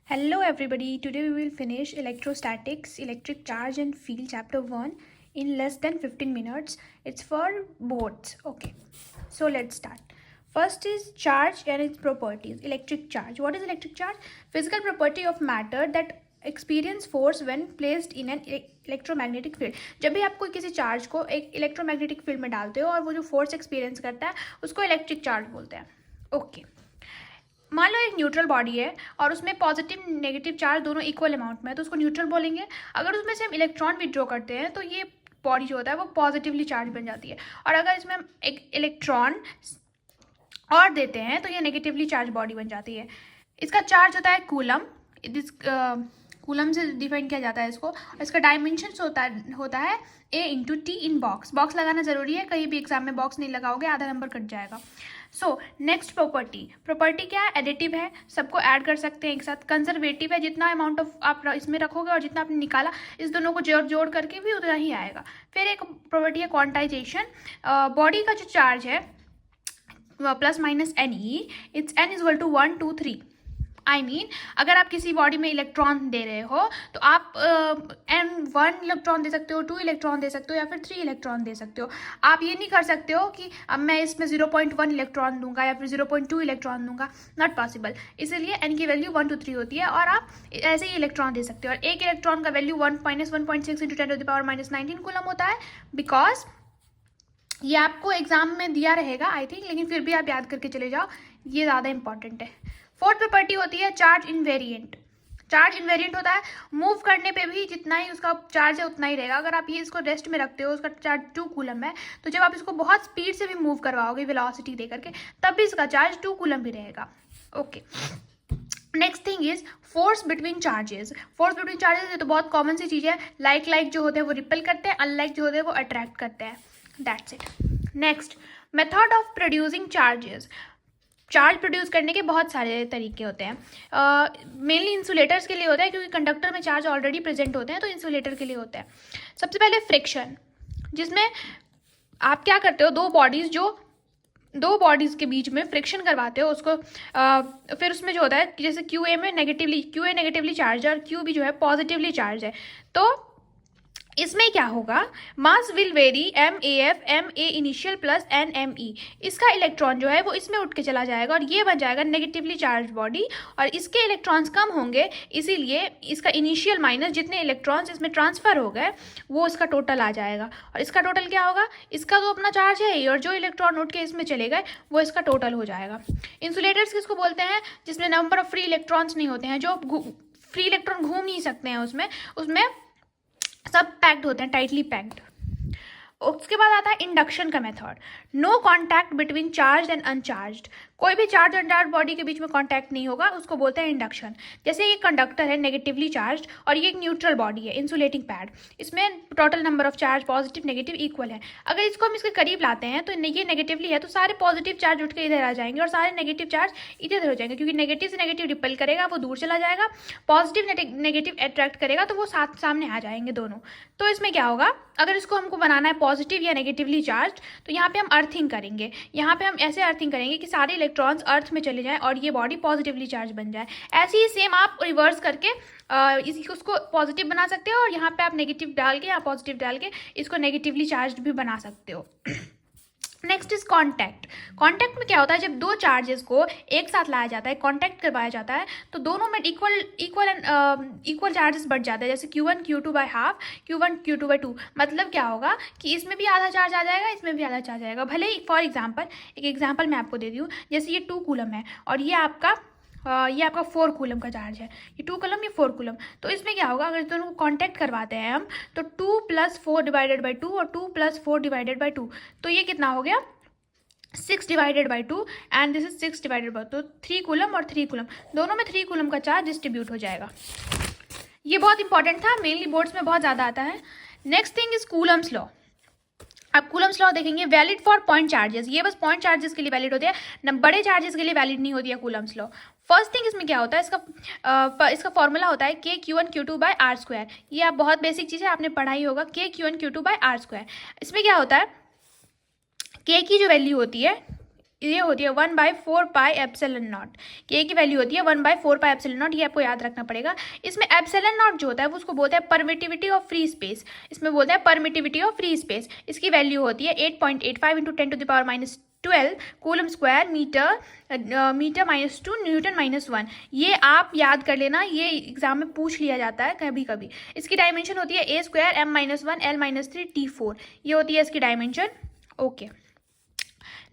Hello everybody, today we will finish electrostatics, electric charge and field chapter 1 in less than 15 minutes. It's for boards. Okay, so let's start. First is charge and its properties. Electric charge. What is electric charge? Physical property of matter that experience force when placed in an electromagnetic field. जब भी आप कोई किसी charge को एक electromagnetic field में डालते हो और वो जो फोर्स एक्सपीरियंस करता है उसको इलेक्ट्रिक चार्ज बोलते हैं. ओके, मान लो एक न्यूट्रल बॉडी है और उसमें पॉजिटिव नेगेटिव चार्ज दोनों इक्वल अमाउंट में है तो उसको न्यूट्रल बोलेंगे. अगर उसमें से हम इलेक्ट्रॉन विड्रॉ करते हैं तो ये बॉडी जो होता है वो पॉजिटिवली चार्ज बन जाती है, और अगर इसमें हम एक इलेक्ट्रॉन और देते हैं तो ये नेगेटिवली चार्ज बॉडी बन जाती है. इसका चार्ज होता है कूलम. कूलम से डिफाइन किया जाता है इसको. इसका डायमेंशन होता है A into T in box. Box लगाना जरूरी है, कहीं भी एग्जाम में बॉक्स नहीं लगाओगे आधा नंबर कट जाएगा. सो नेक्स्ट प्रॉपर्टी क्या है? एडिटिव है, सबको ऐड कर सकते हैं एक साथ. कंजर्वेटिव है, जितना अमाउंट ऑफ आप इसमें रखोगे और जितना आपने निकाला इस दोनों को जोड़ करके भी उतना ही आएगा. फिर एक प्रॉपर्टी है क्वांटाइजेशन. बॉडी का जो चार्ज है plus minus n e, it's n is equal to 1 2 3. अगर आप किसी बॉडी में इलेक्ट्रॉन दे रहे हो तो आप एन 1 इलेक्ट्रॉन दे सकते हो, 2 इलेक्ट्रॉन दे सकते हो या फिर 3 इलेक्ट्रॉन दे सकते हो. आप ये नहीं कर सकते हो कि अब मैं इसमें 0.1 इलेक्ट्रॉन दूंगा या फिर 0.2 इलेक्ट्रॉन दूंगा. Not possible. इसीलिए एन की वैल्यू 1 2 3 होती है और आप ऐसे ही इलेक्ट्रॉन दे सकते हो. और एक इलेक्ट्रॉन का वैल्यू 1.6 इंटू 10⁻⁻19 कूलम होता है. बिकॉज ये आपको एग्जाम में दिया रहेगा आई थिंक, लेकिन फिर भी आप याद करके चले जाओ, ये ज़्यादा इंपॉर्टेंट है. फोर्थ प्रॉपर्टी होती है चार्ज इनवेरिएंट. चार्ज इनवेरिएंट होता है मूव करने पे भी जितना ही उसका चार्ज है उतना ही रहेगा. अगर आप ये इसको रेस्ट में रखते हो, उसका चार्ज 2 कूलम है, तो जब आप इसको बहुत स्पीड से भी मूव करवाओगे वेलोसिटी दे करके तब भी इसका चार्ज 2 कूलम भी रहेगा. Okay, next thing is force between charges. Force between charges ये तो बहुत कॉमन सी चीज़ है. लाइक जो होते हैं वो रिपेल करते हैं, अनलाइक जो होते हैं वो अट्रैक्ट करते हैं. That's it. Next, method of producing charges. Charge produce करने के बहुत सारे तरीके होते हैं. मेनली इंसुलेटर्स के लिए होता है क्योंकि कंडक्टर में चार्ज ऑलरेडी प्रेजेंट होते हैं, तो इंसुलेटर के लिए होता है. सबसे पहले फ्रिक्शन, जिसमें आप क्या करते हो, दो बॉडीज़ के बीच में फ्रिक्शन करवाते हो उसको. फिर उसमें जो होता है जैसे क्यू ए नेगेटिवली चार्ज है और क्यू बी जो है पॉजिटिवली चार्ज है, तो इसमें क्या होगा, mass will very m a initial plus n m e. इसका इलेक्ट्रॉन जो है वो इसमें उठ के चला जाएगा और ये बन जाएगा नेगेटिवली चार्ज बॉडी, और इसके इलेक्ट्रॉन्स कम होंगे, इसीलिए इसका इनिशियल माइनस जितने इलेक्ट्रॉन्स इसमें ट्रांसफर हो गए वो इसका टोटल आ जाएगा. और इसका टोटल क्या होगा, इसका तो अपना चार्ज है ही और जो इलेक्ट्रॉन उठ के इसमें चले गए वो इसका टोटल हो जाएगा. इंसुलेटर्स किसको बोलते हैं? जिसमें नंबर ऑफ फ्री इलेक्ट्रॉन्स नहीं होते हैं, जो फ्री इलेक्ट्रॉन घूम नहीं सकते हैं उसमें सब पैक्ड होते हैं, टाइटली पैक्ड. उसके बाद आता है इंडक्शन का method. No contact between charge and uncharged. कोई भी चार्ज और अनचार्ज बॉडी के बीच में कॉन्टैक्ट नहीं होगा, उसको बोलते हैं इंडक्शन. जैसे ये कंडक्टर है नेगेटिवली चार्ज और ये एक न्यूट्रल बॉडी है इंसुलेटिंग पैड. इसमें total number of charge positive negative equal है. अगर इसको हम इसके करीब लाते हैं तो ये नेगेटिवली है तो सारे पॉजिटिव चार्ज उठ के इधर आ जाएंगे और सारे नेगेटिव चार्ज इधर हो जाएंगे, क्योंकि नेगेटिव से नेगेटिव रिपेल करेगा वो दूर चला जाएगा, पॉजिटिव नेगेटिव अट्रैक्ट करेगा तो वो सामने आ जाएंगे दोनों. तो इसमें क्या होगा, अगर इसको हमको बनाना है पॉजिटिव या नेगेटिवली चार्ज तो यहाँ पे हम अर्थिंग करेंगे. यहाँ पे हम ऐसे अर्थिंग करेंगे कि सारे इलेक्ट्रॉन्स अर्थ में चले जाएं और ये बॉडी पॉजिटिवली चार्ज बन जाए. ऐसे ही सेम आप रिवर्स करके उसको पॉजिटिव बना सकते हो और यहाँ पे आप नेगेटिव डाल के या पॉजिटिव डाल के इसको नेगेटिवली चार्ज भी बना सकते हो. Next is contact. कॉन्टैक्ट में क्या होता है, जब दो चार्जेस को एक साथ लाया जाता है, कॉन्टैक्ट करवाया जाता है, तो दोनों में इक्वल चार्जेस बढ़ जाते हैं. जैसे Q1 Q2 by half, Q1 Q2 by 2. मतलब क्या होगा कि इसमें भी आधा चार्ज आ जाएगा, इसमें भी आधा चार्ज आएगा. भले ही फॉर एग्जाम्पल एक एग्जाम्पल मैं आपको दे दी हूँ, जैसे ये 2 कूलम है और ये आपका 4 कूलम का चार्ज है. ये 2 कूलम, ये 4 कूलम. तो इसमें क्या होगा, अगर दोनों को कांटेक्ट करवाते हैं हम तो 2 + 4 डिवाइडेड बाई 2 और 2 + 4 डिवाइडेड बाई 2, तो ये कितना हो गया 6 divided by 2 and this is 6 divided by 2. 3 coulomb और 3 कूलम, दोनों में 3 कूलम का चार्ज डिस्ट्रीब्यूट हो जाएगा. ये बहुत इंपॉर्टेंट था, मेनली बोर्ड्स में बहुत ज़्यादा आता है. Next thing is Coulomb's law. आप कूलम्स लॉ देखेंगे, वैलिड फॉर पॉइंट चार्जेस. ये बस पॉइंट चार्जेस के लिए वैलिड होते हैं, बड़े चार्जेस के लिए वैलिड नहीं होती है कूलम्स लॉ. फर्स्ट थिंग इसमें क्या होता है, इसका फॉर्मूला होता है K Q1 Q2 by are square. ये आप बहुत बेसिक चीज़ है, आपने पढ़ाई होगा. K Q1 Q2 by are square. इसमें क्या होता है, K की जो वैल्यू होती है ये होती है 1/4πε0। के की वैल्यू होती है 1/4πε0, ये आपको याद रखना पड़ेगा। इसमें एप्सिलॉन नॉट जो होता है वो उसको बोलते हैं परमिटिविटी ऑफ फ्री स्पेस, इसमें बोलते हैं परमिटिविटी ऑफ फ्री स्पेस। इसकी वैल्यू होती है 8.85 × 10⁻12 कूलम स्क्वायर मीटर -2 न्यूटन -1। ये आप याद कर लेना, ये एग्जाम में पूछ लिया जाता है कभी कभी। इसकी डायमेंशन होती है a² m-1 l-3 t4, ये होती है इसकी dimension. Okay,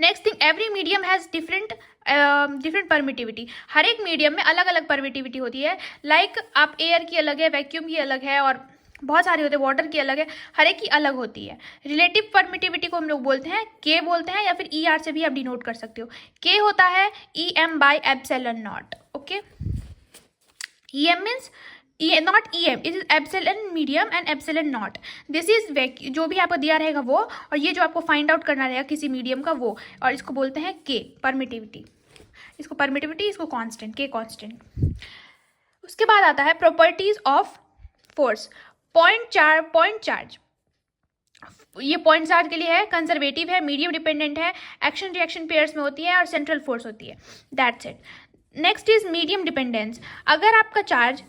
next thing, every medium has different permittivity. हर एक मीडियम में अलग अलग परमिटिविटी होती है। लाइक आप एयर की अलग है, वैक्यूम की अलग है, और बहुत सारे होते हैं, वाटर की अलग है, हर एक की अलग होती है। रिलेटिव परमिटिविटी को हम लोग बोलते हैं के बोलते हैं, या फिर ER से भी आप डिनोट कर सकते हो। के होता है EM/ε0। Okay, EM means not EM, it is epsilon medium and epsilon not. This is जो भी आपको दिया रहेगा वो, और ये जो आपको फाइंड आउट करना रहेगा किसी मीडियम का वो, और इसको बोलते हैं के परमिटिविटी। इसको परमिटिविटी, इसको कांस्टेंट, के कांस्टेंट। उसके बाद आता है properties of force. Point charge, ये पॉइंट चार्ज के लिए है, कंजर्वेटिव है, मीडियम डिपेंडेंट है, एक्शन रिएक्शन पेयर्स में होती है, और सेंट्रल फोर्स होती है। That's it. Next is medium dependence. अगर आपका चार्ज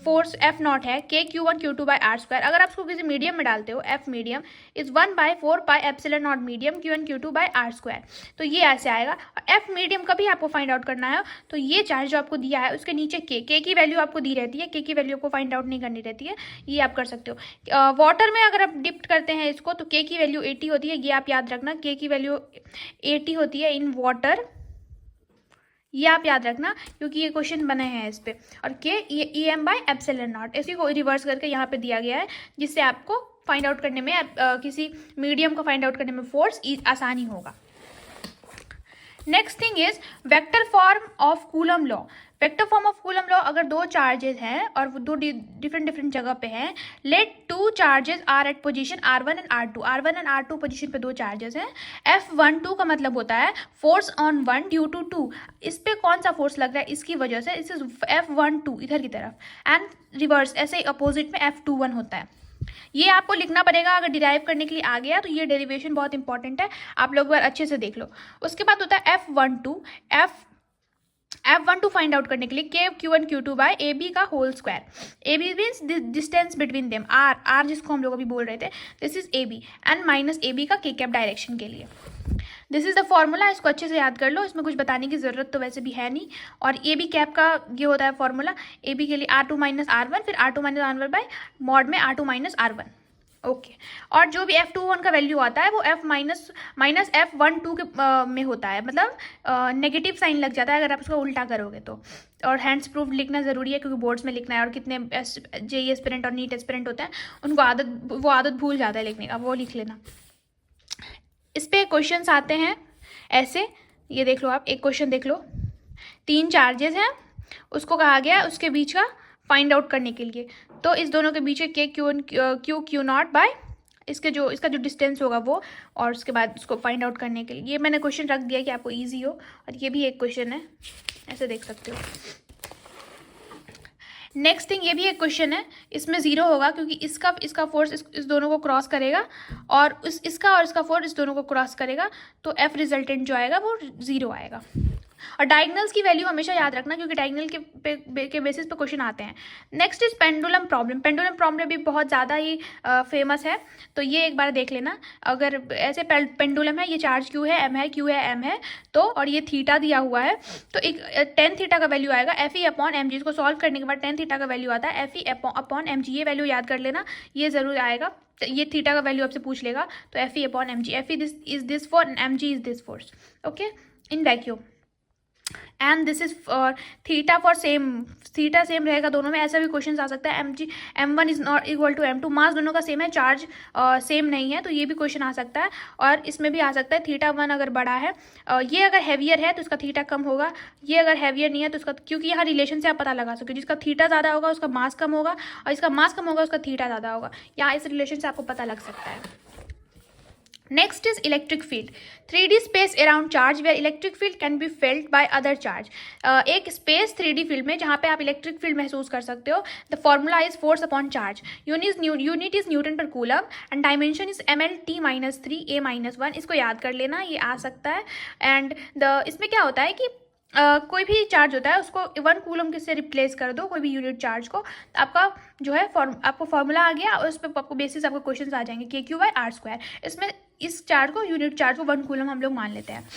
फोर्स F0 है KQ1 Q2/r², अगर आप उसको किसी मीडियम में डालते हो, F medium is 1/4πε0 medium Q1 Q2/r², तो ये ऐसे आएगा। F मीडियम का भी आपको फाइंड आउट करना है, तो ये चार्ज जो आपको दिया है उसके नीचे के की वैल्यू आपको दी रहती है, के की वैल्यू आपको फाइंड आउट नहीं करनी रहती है, ये आप कर सकते हो। वाटर में अगर आप डिप्ट करते हैं इसको, तो के की वैल्यू 80 होती है, ये आप याद रखना, के की वैल्यू 80 होती है इन वाटर, ये आप याद रखना क्योंकि ये क्वेश्चन बने हैं इस पे। और के EM/ε0, इसी को रिवर्स करके यहाँ पे दिया गया है, जिससे आपको फाइंड आउट करने में किसी मीडियम को फाइंड आउट करने में फोर्स आसानी होगा। Next thing is vector form of coulomb law. Vector form of coulomb law, अगर दो चार्जेस हैं और वो दो डिफरेंट जगह पे हैं, let two charges are at position R1 and R2। R1 and R2 position पे दो चार्जेस हैं। F12 का मतलब होता है फोर्स ऑन 1 ड्यू टू 2। इस पे कौन सा फोर्स लग रहा है इसकी वजह से, इस F12 इधर की तरफ, एंड रिवर्स ऐसे अपोजिट में F21 होता है। ये आपको लिखना पड़ेगा, अगर डिराइव करने के लिए आ गया तो ये डेरिवेशन बहुत इंपॉर्टेंट है, आप लोग अच्छे से देख लो। उसके बाद होता है F12 फाइंड आउट करने के लिए KQ1 Q2/AB का whole square. AB means distance between them, R जिसको हम लोग अभी बोल रहे थे, this is AB, and -AB का K कैप डायरेक्शन के लिए। दिस इज द फॉर्मूला, इसको अच्छे से याद कर लो, इसमें कुछ बताने की जरूरत तो वैसे भी है नहीं। और AB कैप का ये होता है फॉर्मूला, AB के लिए R2 - R1, फिर R2 - R1 बाय मॉड में R2 - R1। ओके, और जो भी F21 का वैल्यू आता है वो F-F12 के में होता है, मतलब नेगेटिव साइन लग जाता है अगर आप उसका उल्टा करोगे तो। और हैंड्स प्रूफ लिखना ज़रूरी है क्योंकि बोर्ड्स में लिखना है, और कितने JEE एस्पिरेंट और नीट एस्पिरेंट होते हैं उनको वो आदत भूल जाता है लिखने का, वो लिख लेना। इस पे क्वेश्चंस आते हैं ऐसे, ये देख लो आप, एक क्वेश्चन देख लो, 3 चार्जेस हैं, उसको कहा गया है उसके बीच का फाइंड आउट करने के लिए। तो इस दोनों के बीच Q0 बाय इसका जो डिस्टेंस होगा वो, और उसके बाद उसको फाइंड आउट करने के लिए ये मैंने क्वेश्चन रख दिया कि आपको इजी हो। और ये भी एक क्वेश्चन है, ऐसे देख सकते हो। नेक्स्ट थिंग, ये भी एक क्वेश्चन है, इसमें 0 होगा क्योंकि इसका फोर्स इस दोनों को क्रॉस करेगा, और इसका फोर्स इस दोनों को क्रॉस करेगा, तो F रिजल्टेंट जो आएगा वो 0 आएगा। और डायगनल्स की वैल्यू हमेशा याद रखना क्योंकि डायगनल के बेसिस पे क्वेश्चन आते हैं। Next is pendulum problem. Pendulum problem भी बहुत ज़्यादा ही फेमस है, तो ये एक बार देख लेना। अगर ऐसे पेंडुलम है, ये चार्ज Q है, M है, Q है, M है, तो और ये थीटा दिया हुआ है, तो एक tan थीटा का वैल्यू आएगा Fe/mg। इसको सॉल्व करने के बाद tan थीटा का वैल्यू आता है Fe/mg, ये वैल्यू याद कर लेना, ये ज़रूर आएगा। ये थीटा का वैल्यू आपसे पूछ लेगा, तो Fe/mg, Fe is this force and mg is this force, okay, in vacuum. And this is for theta for same, theta same रहेगा दोनों में। ऐसा भी क्वेश्चन आ सकता है m1 is not equal to m2, mass दोनों का सेम है, चार्ज सेम नहीं है, तो ये भी क्वेश्चन आ सकता है। और इसमें भी आ सकता है θ1 अगर बड़ा है, ये अगर हैवियर है तो इसका थीटा कम होगा, ये अगर हैवियर नहीं है तो इसका, क्योंकि यहाँ रिलेशन से आप पता लगा सकते हो, जिसका थीटा ज़्यादा होगा उसका मास कम होगा, और इसका मास कम होगा उसका थीटा ज़्यादा होगा, यहाँ इस रिलेशन से आपको पता लग सकता है। Next is electric field. 3D space around charge where electric field can be felt by other charge. एक space 3D field में जहाँ पे आप electric field महसूस कर सकते हो. The formula is force upon charge. Unit is Newton per coulomb and dimension is ml t minus 3 a minus 1. इसको याद कर लेना, ये आ सकता है. And इसमें क्या होता है कि कोई भी चार्ज होता है उसको 1 कूलम से रिप्लेस कर दो कोई भी यूनिट चार्ज को, तो आपका जो है आपको फॉर्मूला आ गया और उस पर आपको बेसिस आपको क्वेश्चन आ जाएंगे के क्यू बाई आर स्क्वायर. इसमें इस चार्ज को यूनिट चार्ज को 1 कूलम हम लोग मान लेते हैं.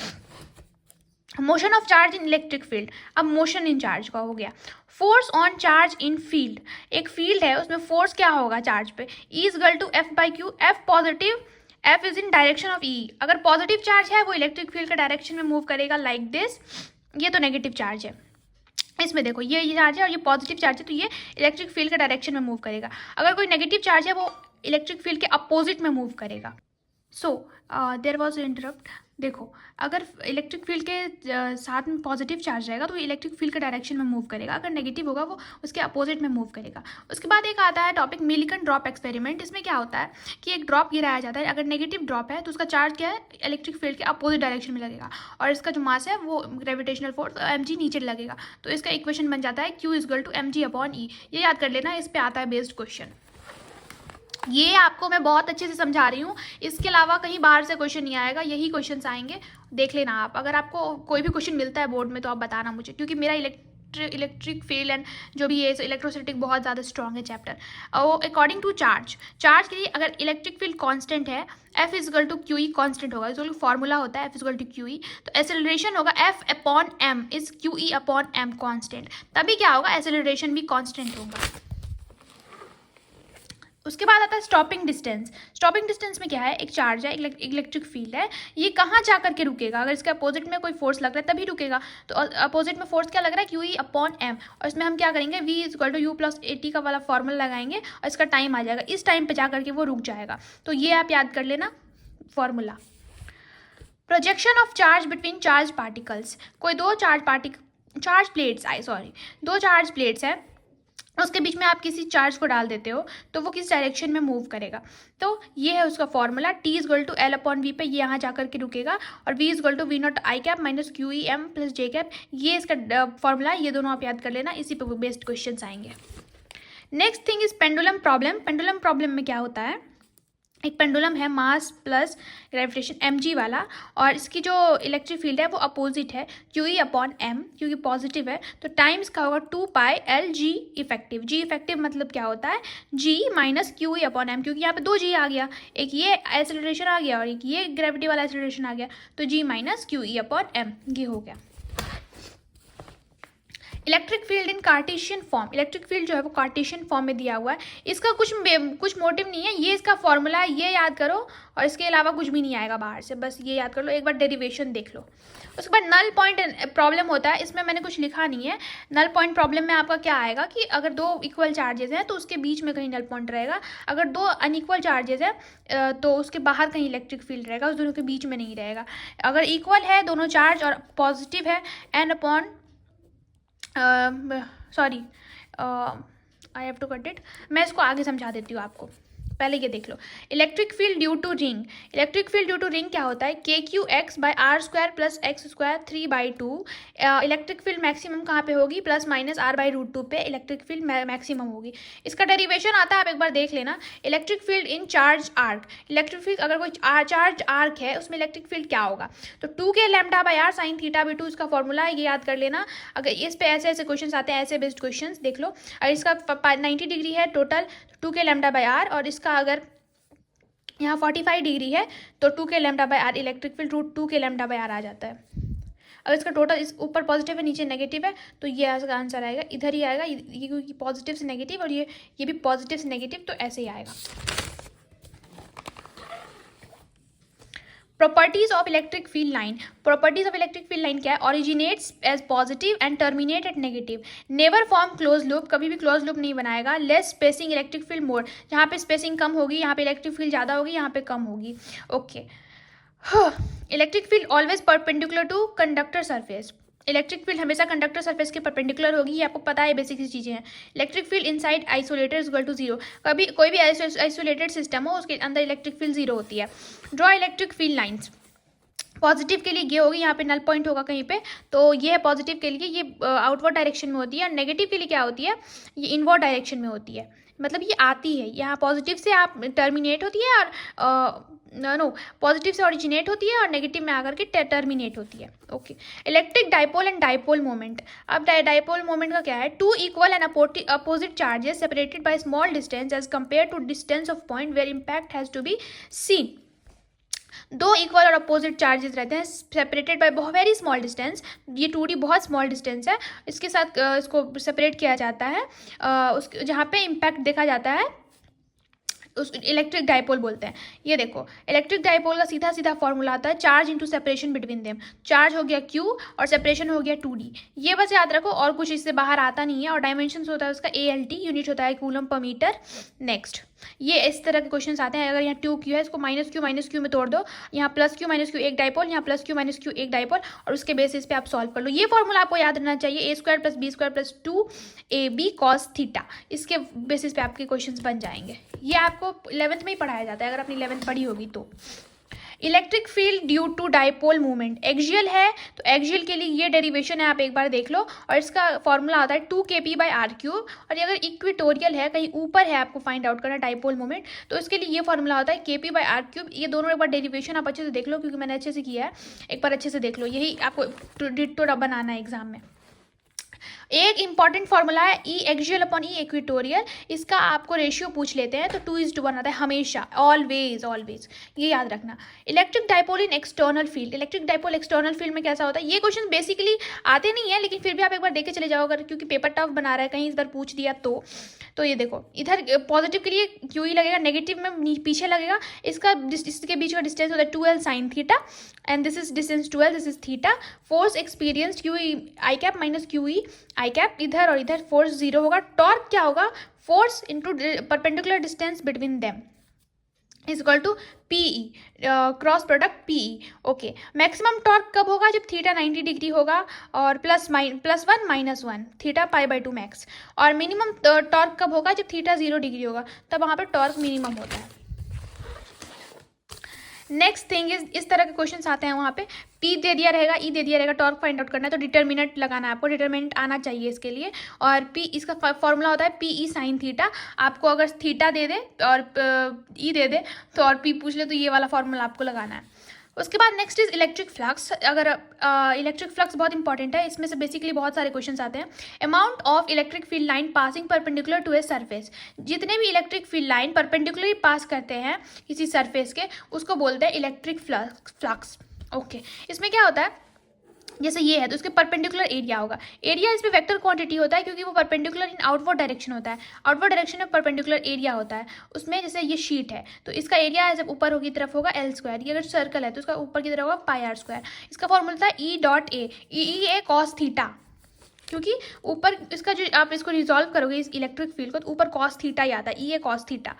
Motion of charge in electric field. अब मोशन इन चार्ज का हो गया. Force on charge in field. एक फील्ड है उसमें फोर्स क्या होगा चार्ज पे, E is equal to F by q. F positive, F is in direction of E. अगर पॉजिटिव चार्ज है वो इलेक्ट्रिक फील्ड का डायरेक्शन में मूव करेगा लाइक दिस. ये तो नेगेटिव चार्ज है, इसमें देखो ये चार्ज है और ये पॉजिटिव चार्ज है, तो ये इलेक्ट्रिक फील्ड के डायरेक्शन में मूव करेगा. अगर कोई नेगेटिव चार्ज है वो इलेक्ट्रिक फील्ड के अपोजिट में मूव करेगा. So there was interrupt. देखो अगर इलेक्ट्रिक फील्ड के साथ में पॉजिटिव चार्ज रहेगा तो इलेक्ट्रिक फील्ड के डायरेक्शन में मूव करेगा, अगर नेगेटिव होगा वो उसके अपोजिट में मूव करेगा. उसके बाद एक आता है टॉपिक मिलिकन ड्रॉप एक्सपेरिमेंट. इसमें क्या होता है कि एक ड्रॉप गिराया जाता है, अगर नेगेटिव ड्रॉप है तो उसका चार्ज क्या है इलेक्ट्रिक फील्ड के अपोजिट डायरेक्शन में लगेगा और इसका जो मास है वो ग्रेविटेशनल फोर्स mg नीचे लगेगा. तो इसका इक्वेशन बन जाता है q is equal to mg upon E. ये याद कर लेना, इस पर आता है बेस्ड क्वेश्चन. ये आपको मैं बहुत अच्छे से समझा रही हूँ, इसके अलावा कहीं बाहर से क्वेश्चन नहीं आएगा, यही क्वेश्चंस आएंगे, देख लेना आप. अगर आपको कोई भी क्वेश्चन मिलता है बोर्ड में तो आप बताना मुझे, क्योंकि मेरा इलेक्ट्रिक फील्ड एंड जो भी है इलेक्ट्रोस्टैटिक बहुत ज़्यादा स्ट्रॉन्ग है चैप्टर. और अकॉर्डिंग टू चार्ज के लिए अगर इलेक्ट्रिक फील्ड कांस्टेंट है F is equal to Q E constant होगा, इसका फॉर्मूला होता है F is equal to Q E. तो एसेलरेशन होगा F upon M is Q E upon M constant. तभी क्या होगा एसेलरेशन भी कांस्टेंट होगा. उसके बाद आता है स्टॉपिंग डिस्टेंस. स्टॉपिंग डिस्टेंस में क्या है, एक चार्ज है, इलेक्ट्रिक फील्ड है, ये कहाँ जा करके रुकेगा, अगर इसके अपोजिट में कोई फोर्स लग रहा है तभी रुकेगा. तो अपोजिट में फोर्स क्या लग रहा है क्यू ई अपॉन एम, और इसमें हम क्या करेंगे V is equal to U plus A T का वाला फॉर्मूला लगाएंगे और इसका टाइम आ जाएगा, इस टाइम पे जा करके वो रुक जाएगा. तो ये आप याद कर लेना formula. Projection of charge between charge particles. कोई दो चार्ज प्लेट्स है, उसके बीच में आप किसी चार्ज को डाल देते हो तो वो किस डायरेक्शन में मूव करेगा. तो ये है उसका formula T is equal to L upon V पे, ये यहाँ जा करके रुकेगा, और V is equal to V naught I cap minus Q E M plus J cap. ये इसका फॉर्मूला है, ये दोनों आप याद कर लेना, इसी पे बेस्ड क्वेश्चंस आएंगे. Next thing is pendulum problem. Pendulum problem में क्या होता है, एक पेंडुलम है मास प्लस ग्रेविटेशन mg वाला, और इसकी जो इलेक्ट्रिक फील्ड है वो अपोजिट है क्यू ई अपॉन एम, क्योंकि पॉजिटिव है. तो टाइम इसका होगा 2 pi L G effective. G effective मतलब क्या होता है g minus Q E upon M, क्योंकि यहाँ पे 2 g आ गया, एक ये एक्सेलरेशन आ गया और एक ये ग्रेविटी वाला एक्सेलरेशन आ गया, तो g minus Q E upon M ये हो गया. Electric field in Cartesian form. Electric field जो है वो कार्टेशियन फॉर्म में दिया हुआ है, इसका कुछ मोटिव नहीं है, ये इसका फॉर्मूला है, ये याद करो, और इसके अलावा कुछ भी नहीं आएगा बाहर से, बस ये याद कर लो, एक बार डेरिवेशन देख लो. उसके बाद नल पॉइंट प्रॉब्लम होता है, इसमें मैंने कुछ लिखा नहीं है. नल पॉइंट प्रॉब्लम में आपका क्या आएगा कि अगर दो इक्वल चार्जेस हैं तो उसके बीच में कहीं नल पॉइंट रहेगा, अगर दो अनइक्वल चार्जेस हैं तो उसके बाहर कहीं इलेक्ट्रिक फील्ड रहेगा, उस दोनों के बीच में नहीं रहेगा. अगर इक्वल है दोनों चार्ज और पॉजिटिव है N upon sorry I have to cut it, मैं इसको आगे समझा देती हूँ आपको, पहले ये देख लो. Electric field due to ring. Electric field due to ring क्या होता है, के q x by are square plus x square 3/2. Electric field maximum कहाँ पे होगी, plus minus r by root 2 पे इलेक्ट्रिक फील्ड मैक्सिमम होगी. इसका डेरिवेशन आता है, आप एक बार देख लेना. Electric field in charge arc. Electric field अगर कोई चार्ज आर्क है उसमें इलेक्ट्रिक फील्ड क्या होगा, तो 2k lambda by R sine theta by 2 इसका फॉर्मूला है, ये याद कर लेना. अगर इस पे ऐसे क्वेश्चन आते हैं, ऐसे बेस्ड क्वेश्चन देख लो. और इसका 90 डिग्री है total, 2k lambda by are, और इसका अगर यहाँ 45 डिग्री है तो 2k lambda by r electric field root 2k lambda by r आ जाता है. अगर इसका टोटल इस ऊपर पॉजिटिव है नीचे नेगेटिव है तो ये इसका आंसर आएगा, इधर ही आएगा, ये क्योंकि पॉजिटिव से नेगेटिव और ये भी पॉजिटिव से नेगेटिव, तो ऐसे ही आएगा. Properties of electric field line. Properties of electric field line क्या है, originates as positive and terminate at negative. Never form close loop, कभी भी क्लोज लूप नहीं बनाएगा. Less spacing electric field more, जहाँ पे स्पेसिंग कम होगी यहाँ पे इलेक्ट्रिक फील्ड ज़्यादा होगी, यहाँ पे कम होगी. Okay. Electric field always perpendicular to conductor surface. Electric field हमेशा कंडक्टर सरफेस के परपेंडिकुलर होगी, ये आपको पता है, बेसिक सी चीज़ें हैं। Electric field inside isolated is equal to zero, कभी कोई भी आइसोलेटेड सिस्टम हो उसके अंदर इलेक्ट्रिक फील्ड जीरो होती है। Draw electric field lines, positive के लिए ये होगी, यहाँ पे नल पॉइंट होगा कहीं पे, तो ये है पॉजिटिव के लिए, ये आउटवर्ड डायरेक्शन में होती है, और नेगेटिव के लिए क्या होती है, ये इनवर्ड डायरेक्शन में होती है, मतलब ये आती है यहाँ पॉजिटिव से आप टर्मिनेट होती है, और नो पॉजिटिव से ओरिजिनेट होती है और नेगेटिव में आकर के टर्मिनेट होती है। Okay, electric dipole and dipole moment. अब डाइपोल मोमेंट का क्या है, two equal and opposite charges separated by small distance as compare to distance of point where impact has to be seen. दो इक्वल और opposite charges रहते हैं separated by very small distance, ये 2D बहुत small distance है, इसके साथ इसको सेपरेट किया जाता है, उस जहाँ पे इम्पैक्ट देखा जाता है उस इलेक्ट्रिक डाइपोल बोलते हैं। ये देखो, इलेक्ट्रिक डाइपोल का सीधा सीधा फॉर्मूला आता है charge into separation between them, charge हो गया Q और सेपरेशन हो गया 2D, ये बस याद रखो, और कुछ इससे बाहर आता नहीं है। और डायमेंशन होता है उसका ALT, यूनिट होता है कूलम पर मीटर। नेक्स्ट, ये इस तरह के क्वेश्चंस आते हैं, अगर यहाँ 2Q है इसको माइनस क्यू में तोड़ दो, यहाँ +Q -Q एक डाइपोल, यहाँ +Q -Q एक डाइपोल, और उसके बेसिस पे आप सॉल्व कर लो। ये फॉर्मूला आपको याद रहना चाहिए, A² + B² + 2AB cos theta, इसके बेसिस पे आपके क्वेश्चंस बन जाएंगे। ये आपको 11th में ही पढ़ाया जाता है, अगर आपने 11th पढ़ी होगी तो। Electric field due to dipole movement, axial है तो एक्सियल के लिए ये डेरिवेशन है, आप एक बार देख लो, और इसका फॉर्मूला आता है 2kp/r³। और अगर इक्वेटोरियल है, कहीं ऊपर है, आपको फाइंड आउट करना डाइपोल मूवमेंट, तो इसके लिए ये फॉर्मूला होता है kp/r³। ये दोनों एक बार डेरिवेशन आप अच्छे से देख लो, क्योंकि मैंने अच्छे से किया है, एक बार अच्छे से देख लो, यही आपको डिट्टो बनाना है एग्जाम में। एक इंपॉर्टेंट फॉर्मूला है E axial upon E equatorial, इसका आपको रेशियो पूछ लेते हैं तो 2:1 आता है हमेशा, ऑलवेज, ये याद रखना। इलेक्ट्रिक डाइपोल इन external field, electric dipole external field में कैसा होता है, ये क्वेश्चन बेसिकली आते नहीं है, लेकिन फिर भी आप एक बार देख के चले जाओ, अगर क्योंकि पेपर टफ बना रहा है, कहीं इस बार पूछ दिया तो ये देखो, इधर पॉजिटिव के लिए QE लगेगा, नेगेटिव में पीछे लगेगा, इसके बीच का डिस्टेंस होता है 2L sin थीटा, and this is distance 2L, this is theta. Force experience QE I cap minus QE I cap, इधर और इधर फोर्स 0 होगा। टॉर्क क्या होगा, force into perpendicular distance between them is equal to PE, cross product PE। Okay, maximum torque कब होगा, जब theta 90 degree होगा और +1 -1 थीटा π/2 मैक्स। और मिनिमम टॉर्क कब होगा, जब थीटा 0 डिग्री होगा, तब वहाँ पर टॉर्क मिनिमम होता है। नेक्स्ट थिंग इज, इस तरह के क्वेश्चन आते हैं, वहाँ पे P दे दिया रहेगा, E दे दिया रहेगा, टॉर्क फाइंड आउट करना है, तो डिटर्मिनेंट लगाना है आपको, डिटर्मिनेंट आना चाहिए इसके लिए। और P, इसका फॉर्मूला होता है PE sin थीटा, आपको अगर थीटा दे दे और E दे दे तो, और P पूछ ले तो ये वाला फॉर्मूला आपको लगाना है। उसके बाद नेक्स्ट इज इलेक्ट्रिक फ्लक्स। अगर इलेक्ट्रिक फ्लक्स बहुत इंपॉर्टेंट है, इसमें से बेसिकली बहुत सारे क्वेश्चंस आते हैं। Amount of electric field line passing perpendicular to a surface, जितने भी electric field line perpendicularly pass करते हैं किसी सरफेस के, उसको बोलते हैं इलेक्ट्रिक फ्लक्स। ओके, इसमें क्या होता है, जैसे ये है तो इसके परपेंडिकुलर एरिया होगा, एरिया इसमें वेक्टर क्वांटिटी होता है, क्योंकि वो परपेंडिकुलर इन आउटवर्ड डायरेक्शन होता है, आउटवर्ड डायरेक्शन में परपेंडिकुलर एरिया होता है उसमें। जैसे ये शीट है तो इसका एरिया जब ऊपर की तरफ होगा L², ये अगर सर्कल है तो इसका ऊपर की तरफ होगा πr²। इसका फॉर्मूला था E.A, E cos थीटा, क्योंकि ऊपर इसका जो आप इसको रिजॉल्व करोगे इस इलेक्ट्रिक फील्ड को, तो ऊपर cos थीटा ही आता है, E cos थीटा।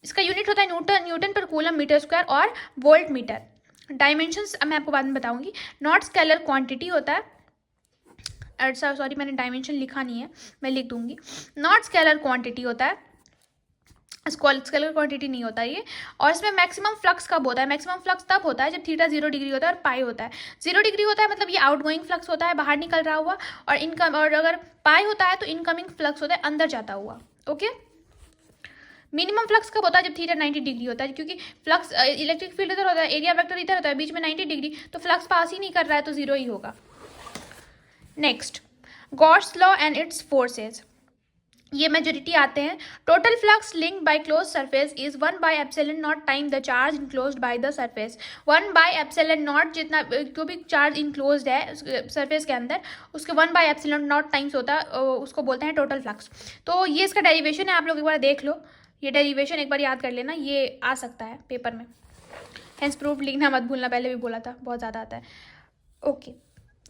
इसका यूनिट होता है न्यूटन पर कूलम मीटर² और वोल्ट मीटर। डायमेंशंस मैं आपको बाद में बताऊंगी। नॉट स्केलर क्वांटिटी होता है, सॉरी मैंने डायमेंशन लिखा नहीं है, मैं लिख दूंगी। नॉट स्केलर क्वांटिटी होता है, स्केलर क्वांटिटी नहीं होता ये। और इसमें मैक्सिमम फ्लक्स कब होता है, मैक्सिमम फ्लक्स तब होता है जब थीटा 0 डिग्री होता है और पाई होता है। 0 डिग्री होता है मतलब ये आउटगोइंग फ्लक्स होता है, बाहर निकल रहा हुआ, और अगर पाई होता है तो इनकमिंग फ्लक्स होता है, अंदर जाता हुआ। ओके, मिनिमम फ्लक्स कब होता है, जब थीटा 90 डिग्री होता है, क्योंकि फ्लक्स इलेक्ट्रिक फील्ड इधर होता है, एरिया वेक्टर इधर होता है, बीच में 90 डिग्री, तो फ्लक्स पास ही नहीं कर रहा है तो 0 ही होगा। Next, Gauss law and its forces, ये मेजोरिटी आते हैं। Total flux link by close surface is 1/ε0 time the charge enclosed by the surface. 1/ε0, जितना जो भी चार्ज इनक्लोज्ड है सरफेस के अंदर, उसके 1/ε0 टाइम्स होता है, उसको बोलते हैं टोटल फ्लक्स। तो ये इसका डेरिवेशन है, आप लोग एक बार देख लो, ये डेरिवेशन एक बार याद कर लेना, ये आ सकता है पेपर में। हेंस प्रूफ लिखना मत भूलना, पहले भी बोला था, बहुत ज़्यादा आता है। ओके,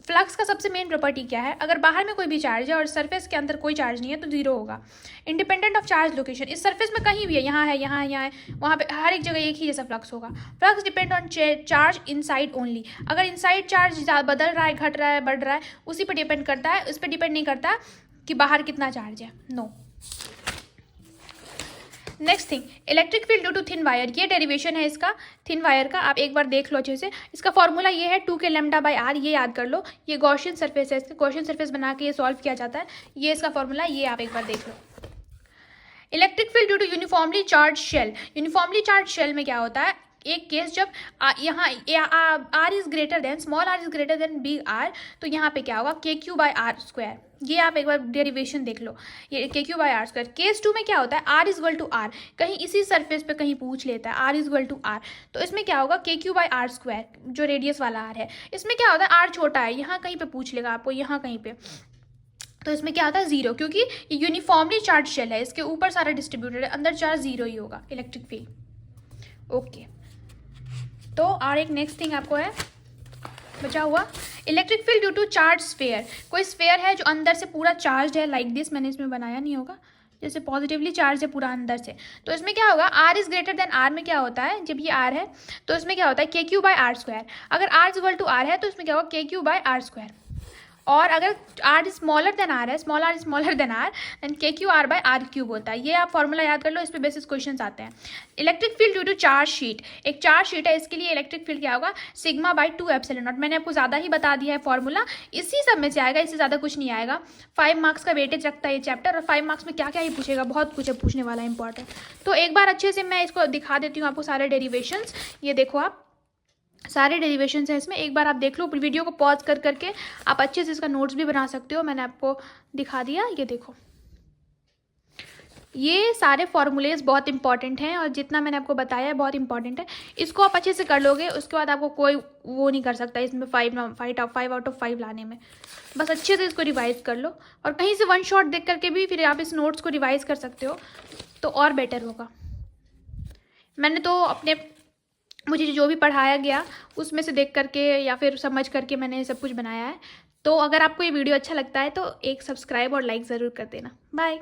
फ्लक्स का सबसे मेन प्रॉपर्टी क्या है, अगर बाहर में कोई भी चार्ज है और सरफेस के अंदर कोई चार्ज नहीं है तो जीरो होगा, इंडिपेंडेंट ऑफ चार्ज लोकेशन। इस सरफेस में कहीं भी है, यहाँ है, यहाँ है, यहाँ है, वहाँ पे हर एक जगह एक ही जैसा फ्लक्स होगा। Flux depend on charge inside only, अगर इनसाइड चार्ज बदल रहा है, घट रहा है, बढ़ रहा है, उसी पर डिपेंड करता है, उस पर डिपेंड नहीं करता कि बाहर कितना चार्ज है, no. Next thing, electric field due to thin wire, ये डेरिवेशन है इसका थिन वायर का, आप एक बार देख लो अच्छे से। इसका फॉर्मूला ये है 2k लैम्डा बाई आर, ये याद कर लो। ये गॉसियन सरफेस है, इसका गॉसियन सरफेस बना के ये सॉल्व किया जाता है, ये इसका फॉर्मूला, ये आप एक बार देख लो। Electric field due to uniformly charge shell, uniformly charge shell में क्या होता है, एक केस जब यहाँ r is greater than, small r is greater than big r, तो यहाँ पे क्या होगा, K Q by are square, ये आप एक बार डेरिवेशन देख लो, ये K Q by are square. Case 2 में क्या होता है, R is equal to R, कहीं इसी सरफेस पे कहीं पूछ लेता है R is equal to R, तो इसमें क्या होगा, K Q by are square, जो रेडियस वाला आर है। इसमें क्या होता है, आर छोटा है, यहाँ कहीं पे पूछ लेगा आपको, यहाँ कहीं पे, तो इसमें क्या होता है, जीरो, क्योंकि ये यूनिफॉर्मली चार्ज शेल है, इसके ऊपर सारा डिस्ट्रीब्यूटेड है, अंदर चार्ज जीरो ही होगा इलेक्ट्रिक फील्ड। ओके, तो और एक नेक्स्ट थिंग आपको है बचा हुआ, electric field due to charge sphere, कोई स्फेयर है जो अंदर से पूरा चार्ज है, लाइक दिस, मैंने इसमें बनाया नहीं होगा, जैसे पॉजिटिवली चार्ज है पूरा अंदर से, तो इसमें क्या होगा, R is greater than R में क्या होता है, जब ये आर है तो इसमें क्या होता है, के क्यू बाई आर स्क्वायर, अगर R is equal to R है तो इसमें क्या होगा, K Q by are square, और अगर आर स्मॉलर देन आर है, small r smaller than r, then k q r by r cube होता है। ये आप फॉर्मूला याद कर लो, इस पे बेसिस क्वेश्चंस आते हैं। Electric field due to charge sheet, एक चार्ज शीट है, इसके लिए इलेक्ट्रिक फील्ड क्या होगा, सिग्मा बाई 2 एप्सिलॉन नॉट, मैंने आपको ज़्यादा ही बता दिया है फॉर्मूला, इसी सब में से आएगा, इससे ज़्यादा कुछ नहीं आएगा। 5 मार्क्स का वेटेज रखता है ये चैप्टर, और 5 मार्क्स में क्या क्या ही पूछेगा, बहुत कुछ है पूछने वाला इंपॉर्टेंट। तो एक बार अच्छे से मैं इसको दिखा देती हूँ आपको सारे डेरिवेशंस, ये देखो आप सारे डेरिवेशंस हैं इसमें, एक बार आप देख लो, वीडियो को पॉज कर करके आप अच्छे से इसका नोट्स भी बना सकते हो, मैंने आपको दिखा दिया। ये देखो, ये सारे फॉर्मूलेज बहुत इंपॉर्टेंट हैं, और जितना मैंने आपको बताया है बहुत इंपॉर्टेंट है, इसको आप अच्छे से कर लोगे, उसके बाद आपको कोई वो नहीं कर सकता इसमें 5 आउट ऑफ 5 लाने में। बस अच्छे से इसको रिवाइज कर लो, और कहीं से वन शॉट देख करके भी फिर आप इस नोट्स को रिवाइज कर सकते हो, तो और बेटर होगा। मैंने तो अपने, मुझे जो भी पढ़ाया गया उसमें से देख करके या फिर समझ करके मैंने सब कुछ बनाया है। तो अगर आपको ये वीडियो अच्छा लगता है तो एक सब्सक्राइब और लाइक ज़रूर कर देना। बाय।